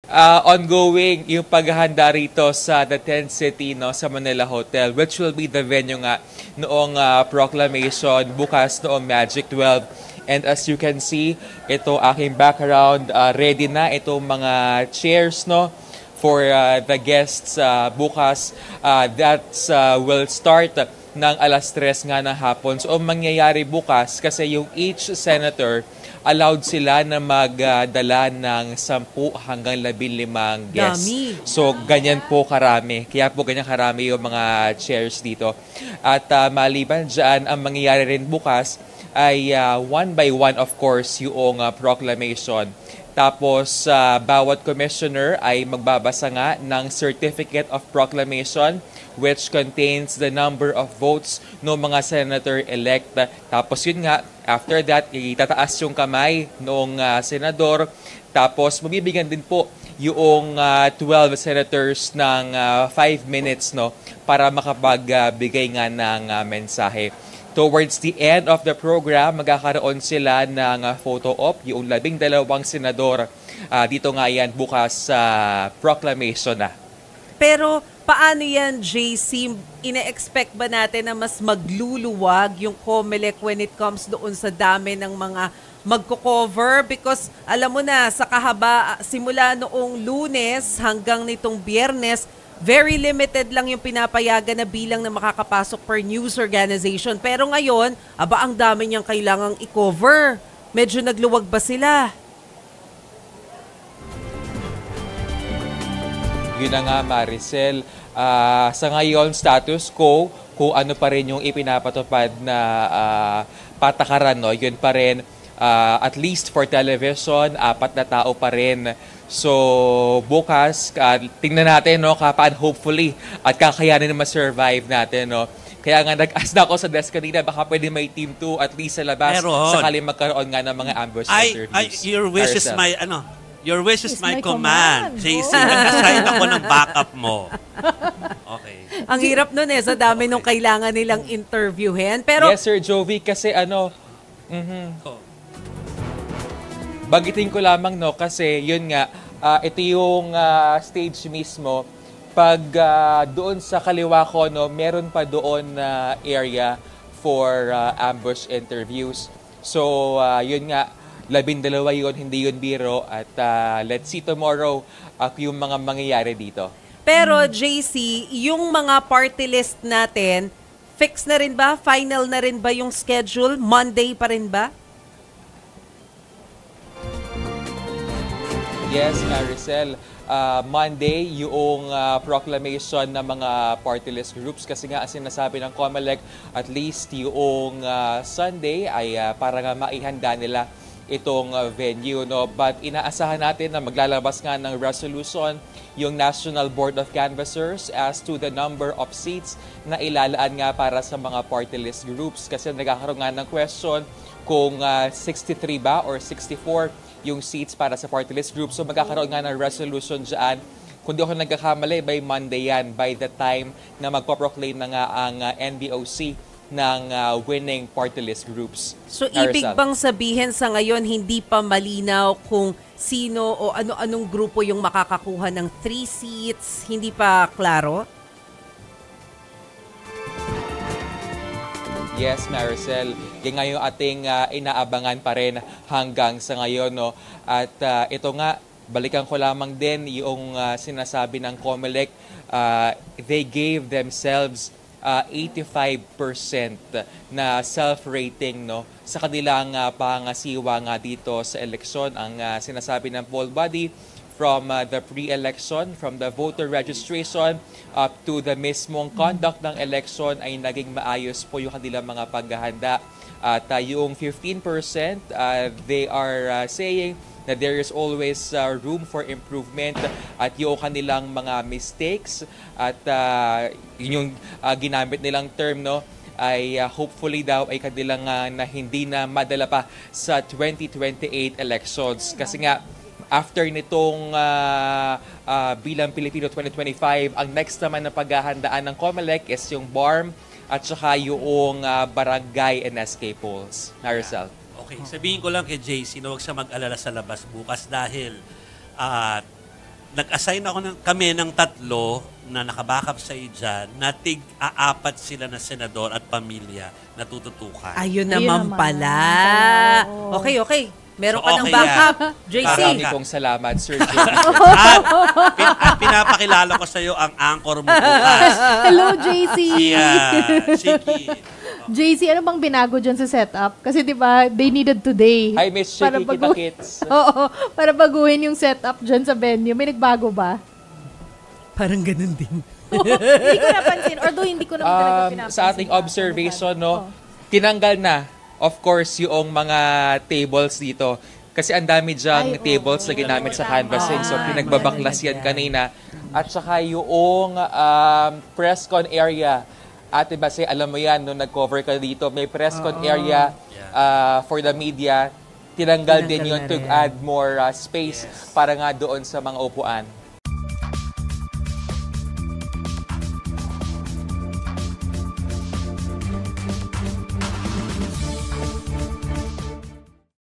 Ongoing yung paghahanda rito sa the Tent City, no, sa Manila Hotel, which will be the venue nga noong proclamation bukas noong Magic 12. And as you can see, ito aking background, ready na itong mga chairs, no, for the guests bukas. That's will start ng alas 3 nga ng hapon. So, ang mangyayari bukas, kasi yung each senator, allowed sila na magdala ng 10 hanggang 15 guests. Dami. So, ganyan po karami. Kaya po ganyan karami yung mga chairs dito. At maliban dyan, ang mangyayari rin bukas ay one by one, of course, yung proclamation. Tapos, bawat commissioner ay magbabasa nga ng Certificate of Proclamation which contains the number of votes ng mga senator-elect. Tapos yun nga, after that, itataas yung kamay ng senador. Tapos, mabibigyan din po yung 12 senators ng 5 minutes, no, para makapagbigay nga ng mensahe. Towards the end of the program, magkakaroon sila ng photo op, yung 12 senador. Dito nga yan bukas sa proclamation na. Pero paano yan, JC? Ina-expect ba natin na mas magluluwag yung COMELEC when it comes doon sa dami ng mga magko-cover? Because alam mo na, sa kahaba, simula noong Lunes hanggang nitong Biyernes, very limited lang yung pinapayagan na bilang na makakapasok per news organization. Pero ngayon, ang dami niyang kailangang i-cover. Medyo nagluwag ba sila? Yun na nga, Maricel. Sa ngayon, status quo, kung ano pa rin yung ipinapatupad na patakaran, no? Yun pa rin, at least for television, 4 na tao pa rin. So, bukas, tingnan natin, no, hopefully, at kakayanin na ma-survive natin, no. Kaya nga, nag-ask na ako sa desk kanina, baka pwede may team 2 at least sa labas, sakali magkaroon nga ng mga ambush interviews. Your wish is my command. JC, nag-assign ako ng backup mo. Okay. Ang hirap nun sa dami nung kailangan nilang interviewin. Pero, yes, Sir Jovi, kasi bagitin ko lamang, no, kasi yun nga, ito yung stage mismo. Pag doon sa kaliwa ko, no, meron pa doon na area for ambush interviews. So, yun nga, 12 yun, hindi yun biro. At let's see tomorrow yung mga mangyayari dito. Pero JC, yung mga party list natin, fix na rin ba? Final na rin ba yung schedule? Monday pa rin ba? Yes, Maricel. Monday, yung proclamation ng mga party list groups. Kasi nga, sinasabi ng COMELEC, at least yung Sunday ay para nga maihanda nila itong venue, no? But inaasahan natin na maglalabas nga ng resolution yung National Board of Canvassers as to the number of seats na ilalaan nga para sa mga party list groups. Kasi nagkakaroon nga ng question kung 63 ba or 64 yung seats para sa party list group. So magkakaroon nga ng resolution dyan. Kung di ako nagkakamali, by Monday yan, by the time na magpaproclaim na nga ang NBOC ng winning party list groups. So ibig bang sabihin sa ngayon hindi pa malinaw kung sino o ano-anong grupo yung makakakuha ng 3 seats? Hindi pa klaro? Yes, Maricel. Yung nga yung ating inaabangan pa rin hanggang sa ngayon, no? At ito nga, balikan ko lamang din yung sinasabi ng COMELEC. They gave themselves 85% na self-rating, no, sa kanilang pangasiwa nga dito sa eleksyon. Ang sinasabi ng poll body, from the pre-election, from the voter registration up to the mismong conduct ng election ay naging maayos po yung kanilang mga paghahanda. At yung 15%, they are saying that there is always room for improvement at yung kanilang mga mistakes at yun yung ginamit nilang term, no, ay hopefully daw ay kanilang na hindi na madala pa sa 2028 elections. Kasi nga, after nitong Bilang Pilipino 2025, ang next naman na paghahandaan ng COMELEC is yung BARM at saka yung barangay and SK polls. Maricel. Okay, sabihin ko lang kay JC na huwag siya mag-alala sa labas bukas dahil nag-assign kami ng 3 na nakabackup sa dyan, na tig-aapat sila na senador at pamilya na tututukan. Ayun Ayun naman naman pala. Oo. Okay. Meron So, ka ng okay backup, yan. JC. Marami pong salamat, Sir Jimmy. At pinapakilala ko sa iyo ang anchor mo bukas. Hello, JC! Si Kid. JC, ano bang binago dyan sa setup? Kasi di ba they needed today. Hi, Miss Chicky, kita kits. Oo, para baguhin yung setup dyan sa venue. May nagbago ba? Parang ganun din. Hindi ko napansin. Although hindi ko naman talaga pinapansin. Sa ating observation, no, tinanggal na, of course, yung mga tables dito. Kasi ang dami dyang Ay, oo. tables na ginamit sa canvassing. So, Ah, pinagbabaklas yan yan. kanina. At saka yung press con area. Ate Base, alam mo yan, nung nag-cover ka dito, may press con area for the media. Tinanggal din Tinanggal yun na to rin. add more space para nga doon sa mga upuan.